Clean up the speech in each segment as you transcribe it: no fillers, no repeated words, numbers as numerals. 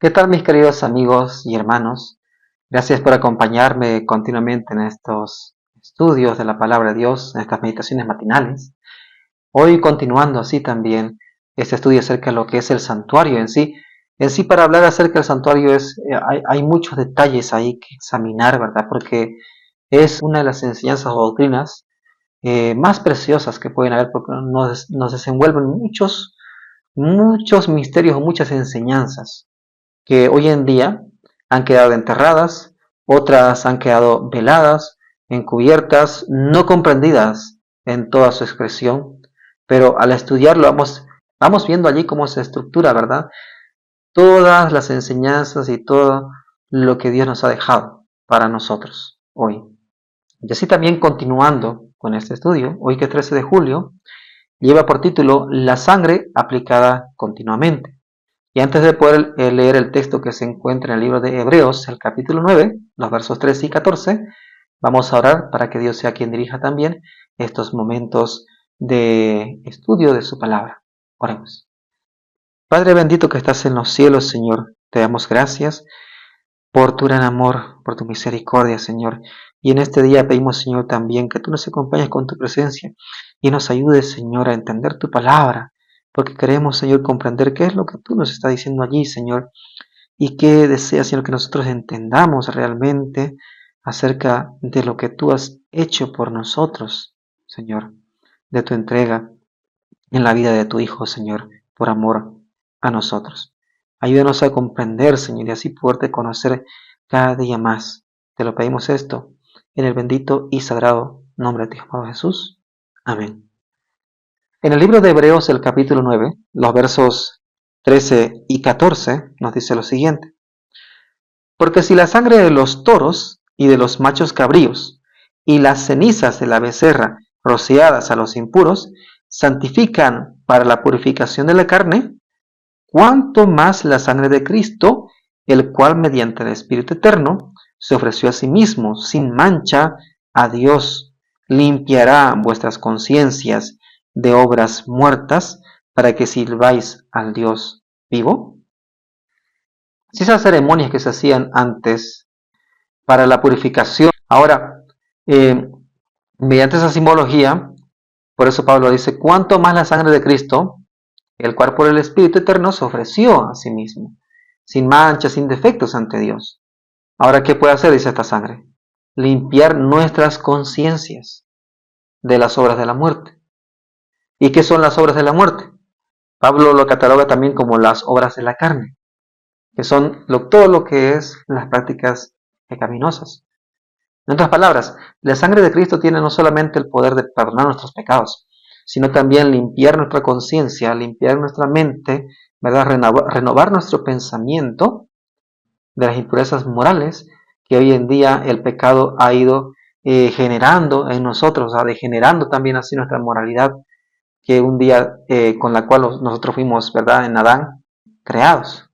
¿Qué tal, mis queridos amigos y hermanos? Gracias por acompañarme continuamente en estos estudios de la palabra de Dios, en estas meditaciones matinales. Hoy continuando así también este estudio acerca de lo que es el santuario en sí. En sí, para hablar acerca del santuario hay muchos detalles ahí que examinar, ¿verdad? Porque es una de las enseñanzas o doctrinas más preciosas que pueden haber, porque nos desenvuelven muchos misterios o muchas enseñanzas que hoy en día han quedado enterradas, otras han quedado veladas, encubiertas, no comprendidas en toda su expresión, pero al estudiarlo vamos viendo allí cómo se estructura, ¿verdad? Todas las enseñanzas y todo lo que Dios nos ha dejado para nosotros hoy. Y así también continuando con este estudio, hoy que es 13 de julio, lleva por título La sangre aplicada continuamente. Y antes de poder leer el texto que se encuentra en el libro de Hebreos, el capítulo 9, los versos 13 y 14, vamos a orar para que Dios sea quien dirija también estos momentos de estudio de su palabra. Oremos. Padre bendito que estás en los cielos, Señor, te damos gracias por tu gran amor, por tu misericordia, Señor. Y en este día pedimos, Señor, también que tú nos acompañes con tu presencia y nos ayudes, Señor, a entender tu palabra, porque queremos, Señor, comprender qué es lo que tú nos estás diciendo allí, Señor, y qué deseas, Señor, que nosotros entendamos realmente acerca de lo que tú has hecho por nosotros, Señor, de tu entrega en la vida de tu Hijo, Señor, por amor a nosotros. Ayúdanos a comprender, Señor, y así poderte conocer cada día más. Te lo pedimos esto en el bendito y sagrado nombre de tu amado Jesús. Amén. En el libro de Hebreos, el capítulo 9, los versos 13 y 14, nos dice lo siguiente. Porque si la sangre de los toros y de los machos cabríos y las cenizas de la becerra rociadas a los impuros santifican para la purificación de la carne, cuánto más la sangre de Cristo, el cual mediante el Espíritu Eterno se ofreció a sí mismo sin mancha a Dios, limpiará vuestras conciencias de obras muertas para que sirváis al Dios vivo. Si esas ceremonias que se hacían antes para la purificación, ahora, mediante esa simbología, por eso Pablo dice, cuánto más la sangre de Cristo, el cual por el Espíritu Eterno se ofreció a sí mismo, sin manchas, sin defectos ante Dios. Ahora, ¿qué puede hacer? Dice esta sangre. Limpiar nuestras conciencias de las obras de la muerte. ¿Y qué son las obras de la muerte? Pablo lo cataloga también como las obras de la carne, que son todo lo que es las prácticas pecaminosas. En otras palabras, la sangre de Cristo tiene no solamente el poder de perdonar nuestros pecados, sino también limpiar nuestra conciencia, limpiar nuestra mente, ¿verdad? Renovar nuestro pensamiento de las impurezas morales que hoy en día el pecado ha ido generando en nosotros, degenerando también así nuestra moralidad, que un día con la cual nosotros fuimos, ¿verdad?, en Adán creados.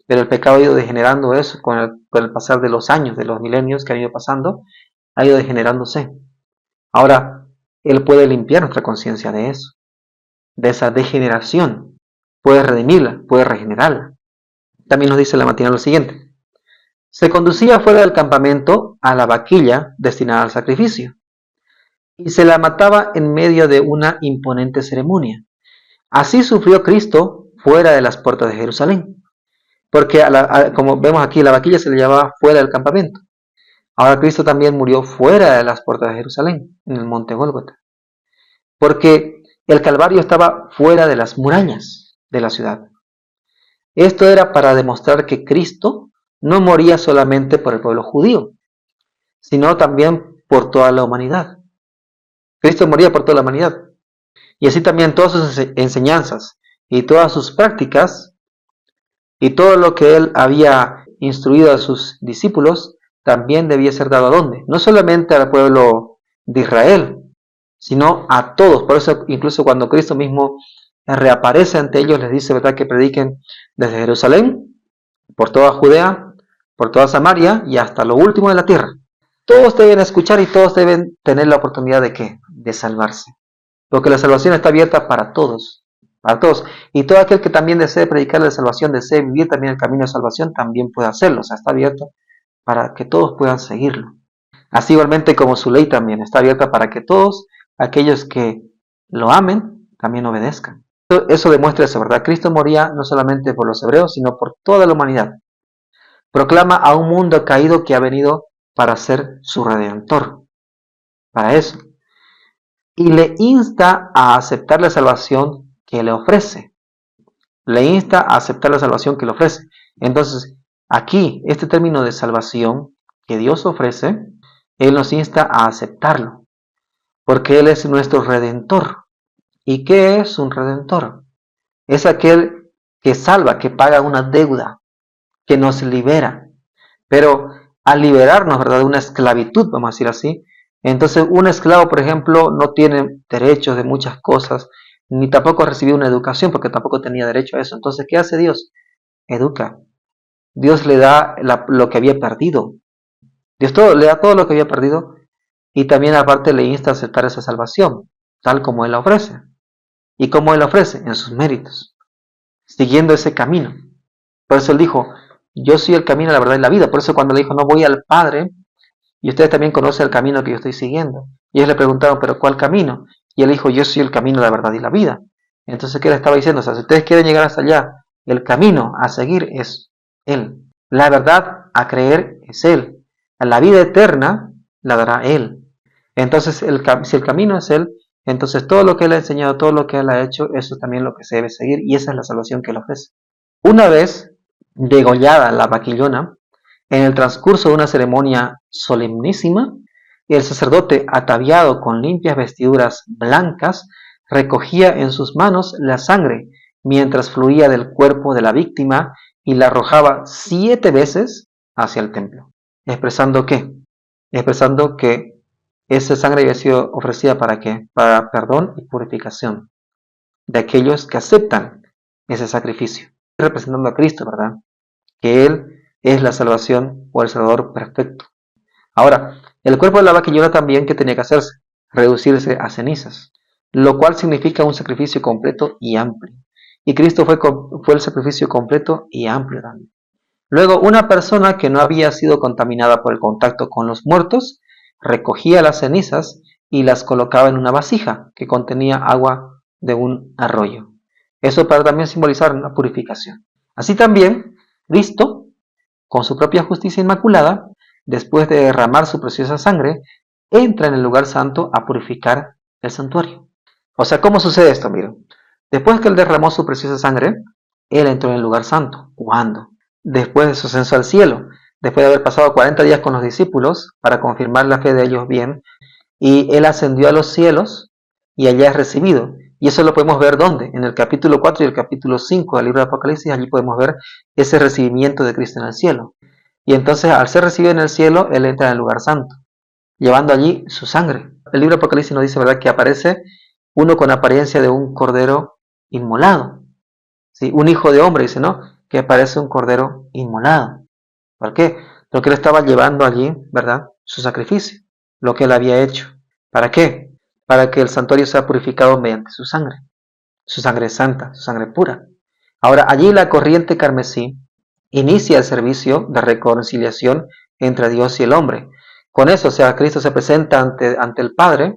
Pero el pecado ha ido degenerando eso con el pasar de los años, de los milenios que han ido pasando, ha ido degenerándose. Ahora, Él puede limpiar nuestra conciencia de eso, de esa degeneración. Puede redimirla, puede regenerarla. También nos dice la matina lo siguiente. Se conducía fuera del campamento a la vaquilla destinada al sacrificio, y se la mataba en medio de una imponente ceremonia. Así sufrió Cristo fuera de las puertas de Jerusalén. Porque como vemos aquí, la vaquilla se le llevaba fuera del campamento. Ahora Cristo también murió fuera de las puertas de Jerusalén, en el monte Gólgota. Porque el Calvario estaba fuera de las murallas de la ciudad. Esto era para demostrar que Cristo no moría solamente por el pueblo judío, sino también por toda la humanidad. Cristo moría por toda la humanidad. Y así también todas sus enseñanzas y todas sus prácticas y todo lo que él había instruido a sus discípulos también debía ser dado a dónde? No solamente al pueblo de Israel, sino a todos. Por eso incluso cuando Cristo mismo reaparece ante ellos, les dice, ¿verdad?, que prediquen desde Jerusalén, por toda Judea, por toda Samaria y hasta lo último de la tierra. Todos deben escuchar y todos deben tener la oportunidad de ¿qué? De salvarse. Porque la salvación está abierta para todos, para todos. Y todo aquel que también desee predicar la salvación, desee vivir también el camino de salvación, también puede hacerlo. O sea, está abierto para que todos puedan seguirlo. Así igualmente como su ley también está abierta para que todos aquellos que lo amen también obedezcan. Eso demuestra eso, ¿verdad? Cristo moría no solamente por los hebreos, sino por toda la humanidad. Proclama a un mundo caído que ha venido para ser su redentor. Para eso. Y le insta a aceptar la salvación que le ofrece. Le insta a aceptar la salvación que le ofrece. Entonces, aquí, este término de salvación que Dios ofrece, Él nos insta a aceptarlo, porque Él es nuestro redentor. ¿Y qué es un redentor? Es aquel que salva, que paga una deuda, que nos libera. Pero al liberarnos, ¿verdad?, de una esclavitud, vamos a decir así, entonces un esclavo, por ejemplo, no tiene derechos de muchas cosas, ni tampoco ha recibido una educación, porque tampoco tenía derecho a eso. Entonces, ¿qué hace Dios? Educa. Dios le da lo que había perdido. Le da todo lo que había perdido y también aparte le insta a aceptar esa salvación, tal como Él la ofrece. ¿Y cómo Él la ofrece? En sus méritos, siguiendo ese camino. Por eso Él dijo, yo soy el camino, la verdad y la vida. Por eso cuando le dijo, no voy al Padre, y ustedes también conocen el camino que yo estoy siguiendo. Y ellos le preguntaron, ¿pero cuál camino? Y Él dijo, yo soy el camino, la verdad y la vida. Entonces, ¿qué le estaba diciendo? O sea, si ustedes quieren llegar hasta allá, el camino a seguir es Él. La verdad a creer es Él. La vida eterna la dará Él. Entonces, si el camino es Él, entonces todo lo que Él ha enseñado, todo lo que Él ha hecho, eso es también lo que se debe seguir y esa es la salvación que Él ofrece. Una vez degollada la vaquillona, en el transcurso de una ceremonia solemnísima, el sacerdote, ataviado con limpias vestiduras blancas, recogía en sus manos la sangre mientras fluía del cuerpo de la víctima y la arrojaba 7 veces hacia el templo. ¿Expresando qué? Expresando que esa sangre había sido ofrecida ¿para qué? Para perdón y purificación de aquellos que aceptan ese sacrificio. Representando a Cristo, ¿verdad? Que Él es la salvación o el Salvador perfecto. Ahora, el cuerpo de la vaquillona también, ¿qué tenía que hacerse? Reducirse a cenizas, lo cual significa un sacrificio completo y amplio. Y Cristo fue el sacrificio completo y amplio también. Luego, una persona que no había sido contaminada por el contacto con los muertos, recogía las cenizas y las colocaba en una vasija que contenía agua de un arroyo. Eso para también simbolizar una purificación. Así también, Cristo, con su propia justicia inmaculada, después de derramar su preciosa sangre, entra en el lugar santo a purificar el santuario. O sea, ¿cómo sucede esto? Miren, después que Él derramó su preciosa sangre, Él entró en el lugar santo. ¿Cuándo? Después de su ascenso al cielo, después de haber pasado 40 días con los discípulos para confirmar la fe de ellos bien, y Él ascendió a los cielos y allá es recibido. Y eso lo podemos ver ¿dónde? En el capítulo 4 y el capítulo 5 del libro de Apocalipsis, allí podemos ver ese recibimiento de Cristo en el cielo. Y entonces al ser recibido en el cielo, Él entra en el lugar santo, llevando allí su sangre. El libro de Apocalipsis nos dice, ¿verdad?, que aparece uno con apariencia de un cordero inmolado. ¿Sí? Un hijo de hombre, dice, ¿no? Que aparece un cordero inmolado. ¿Por qué? Porque Él estaba llevando allí, ¿verdad?, su sacrificio, lo que Él había hecho. ¿Para qué? Para que el santuario sea purificado mediante su sangre santa, su sangre pura. Ahora, allí la corriente carmesí inicia el servicio de reconciliación entre Dios y el hombre. Con eso, o sea, Cristo se presenta ante el Padre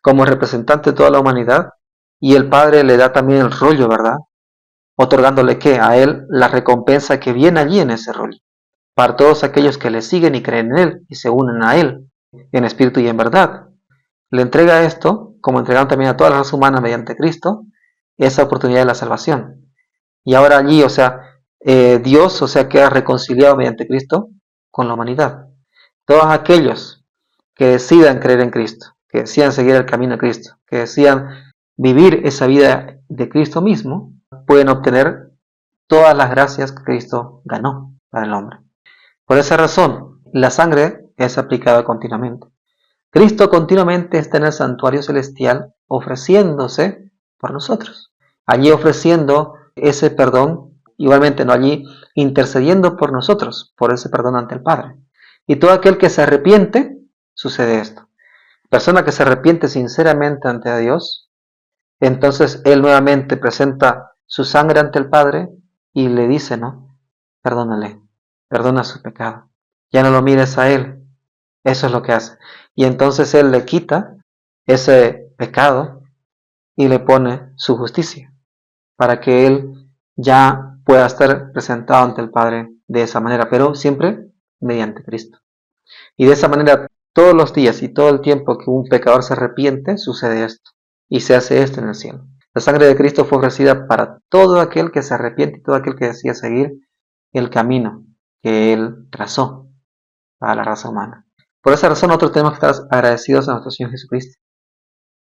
como representante de toda la humanidad y el Padre le da también el rollo, ¿verdad? Otorgándole ¿qué? A Él la recompensa que viene allí en ese rollo. Para todos aquellos que le siguen y creen en Él y se unen a Él en espíritu y en verdad. Le entrega esto, como entregaron también a todas las razas humanas mediante Cristo, esa oportunidad de la salvación. Y ahora allí, o sea, Dios, o sea, queda reconciliado mediante Cristo con la humanidad. Todos aquellos que decidan creer en Cristo, que decidan seguir el camino de Cristo, que decidan vivir esa vida de Cristo mismo, pueden obtener todas las gracias que Cristo ganó para el hombre. Por esa razón, la sangre es aplicada continuamente. Cristo continuamente está en el santuario celestial ofreciéndose por nosotros. Allí ofreciendo ese perdón, igualmente no allí intercediendo por nosotros, por ese perdón ante el Padre. Y todo aquel que se arrepiente, sucede esto. Persona que se arrepiente sinceramente ante Dios, Entonces Él nuevamente presenta su sangre ante el Padre y le dice, ¿no? Perdónale, perdona su pecado. Ya no lo mires a Él. Eso es lo que hace. Y entonces Él le quita ese pecado y le pone su justicia para que Él ya pueda estar presentado ante el Padre de esa manera, pero siempre mediante Cristo. Y de esa manera, todos los días y todo el tiempo que un pecador se arrepiente, sucede esto. Y se hace esto en el cielo. La sangre de Cristo fue ofrecida para todo aquel que se arrepiente y todo aquel que decida seguir el camino que Él trazó para la raza humana. Por esa razón nosotros tenemos que estar agradecidos a nuestro Señor Jesucristo,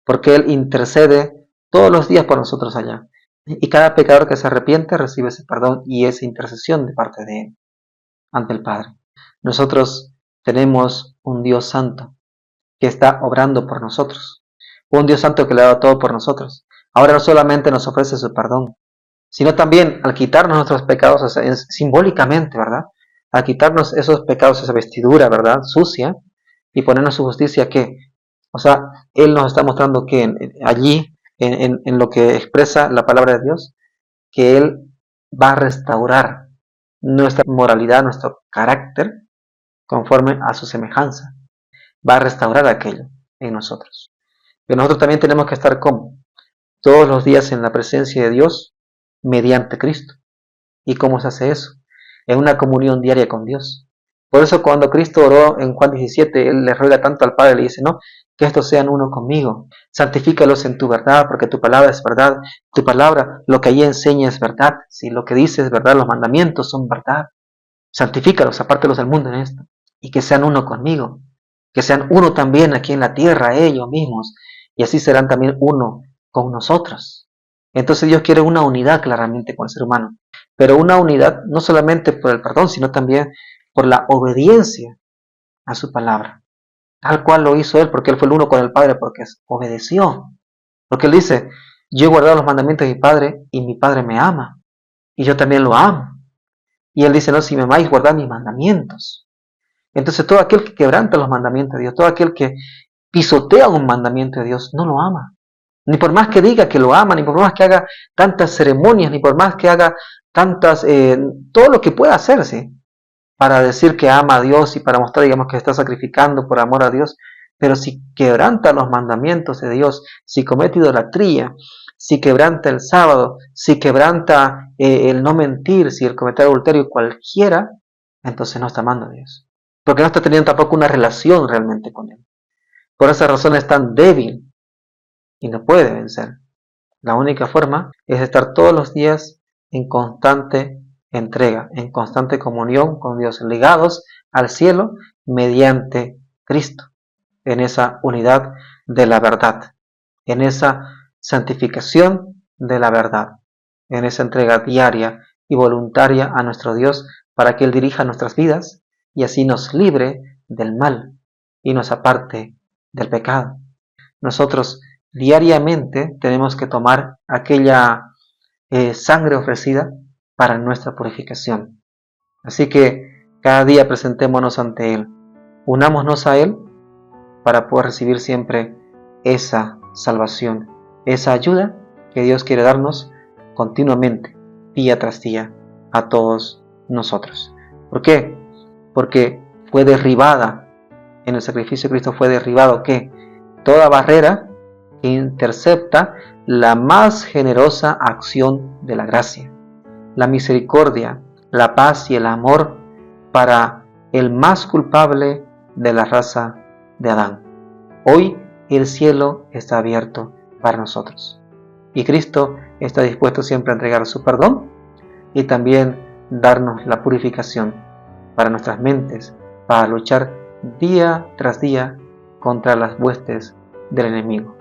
porque Él intercede todos los días por nosotros allá. Y cada pecador que se arrepiente recibe ese perdón y esa intercesión de parte de Él ante el Padre. Nosotros tenemos un Dios santo que está obrando por nosotros, un Dios santo que le ha dado todo por nosotros. Ahora no solamente nos ofrece su perdón, sino también al quitarnos nuestros pecados, o sea, simbólicamente, ¿verdad? Al quitarnos esos pecados, esa vestidura, ¿verdad? Sucia, y ponernos su justicia, ¿qué? O sea, Él nos está mostrando que allí, en lo que expresa la palabra de Dios, que Él va a restaurar nuestra moralidad, nuestro carácter, conforme a su semejanza. Va a restaurar aquello en nosotros. Pero nosotros también tenemos que estar como todos los días en la presencia de Dios mediante Cristo. ¿Y cómo se hace eso? En una comunión diaria con Dios. Por eso cuando Cristo oró en Juan 17, Él le ruega tanto al Padre, le dice, no, que estos sean uno conmigo. Santifícalos en tu verdad, porque tu palabra es verdad. Tu palabra, lo que allí enseña es verdad. Si lo que dice es verdad, los mandamientos son verdad. Santifícalos, apártelos del mundo en esto. Y que sean uno conmigo. Que sean uno también aquí en la tierra, ellos mismos. Y así serán también uno con nosotros. Entonces Dios quiere una unidad claramente con el ser humano. Pero una unidad no solamente por el perdón, sino también por la obediencia a su palabra. Tal cual lo hizo Él, porque Él fue el uno con el Padre, porque obedeció. Porque Él dice, yo he guardado los mandamientos de mi Padre y mi Padre me ama. Y yo también lo amo. Y Él dice, no, si me amáis, guardad mis mandamientos. Entonces todo aquel que quebranta los mandamientos de Dios, todo aquel que pisotea un mandamiento de Dios, no lo ama. Ni por más que diga que lo ama, ni por más que haga tantas ceremonias, ni por más que haga tantas, todo lo que pueda hacerse para decir que ama a Dios y para mostrar, digamos, que está sacrificando por amor a Dios. Pero si quebranta los mandamientos de Dios, si comete idolatría, si quebranta el sábado, si quebranta el no mentir, si el cometer adulterio, cualquiera, entonces no está amando a Dios. Porque no está teniendo tampoco una relación realmente con Él. Por esa razón es tan débil y no puede vencer. La única forma es estar todos los días en constante entrega, en constante comunión con Dios, ligados al cielo mediante Cristo, en esa unidad de la verdad, en esa santificación de la verdad, en esa entrega diaria y voluntaria a nuestro Dios para que Él dirija nuestras vidas y así nos libre del mal y nos aparte del pecado. Nosotros diariamente tenemos que tomar aquella sangre ofrecida para nuestra purificación. Así que cada día presentémonos ante Él, unámonos a Él para poder recibir siempre esa salvación, esa ayuda que Dios quiere darnos continuamente, día tras día, a todos nosotros. ¿Por qué? Porque fue derribada, en el sacrificio de Cristo fue derribado, ¿qué? Toda barrera que intercepta la más generosa acción de la gracia, la misericordia, la paz y el amor para el más culpable de la raza de Adán. Hoy el cielo está abierto para nosotros y Cristo está dispuesto siempre a entregar su perdón y también darnos la purificación para nuestras mentes, para luchar día tras día contra las huestes del enemigo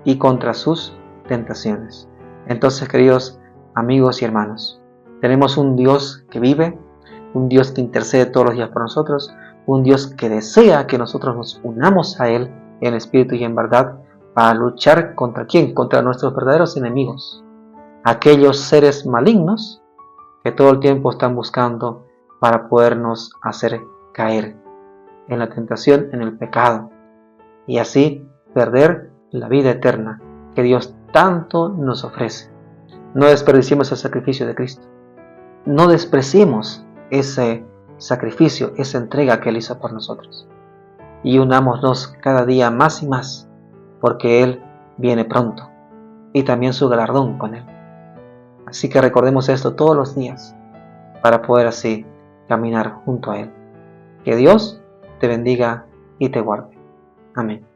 y contra sus tentaciones. Entonces, queridos amigos y hermanos, tenemos un Dios que vive, un Dios que intercede todos los días por nosotros, un Dios que desea que nosotros nos unamos a Él en espíritu y en verdad para luchar contra ¿quién? Contra nuestros verdaderos enemigos, aquellos seres malignos que todo el tiempo están buscando para podernos hacer caer en la tentación, en el pecado, y así perder la vida eterna que Dios tanto nos ofrece. No desperdiciemos el sacrificio de Cristo. No despreciemos ese sacrificio, esa entrega que Él hizo por nosotros. Y unámonos cada día más y más, porque Él viene pronto, y también su galardón con Él. Así que recordemos esto todos los días, para poder así caminar junto a Él. Que Dios te bendiga y te guarde. Amén.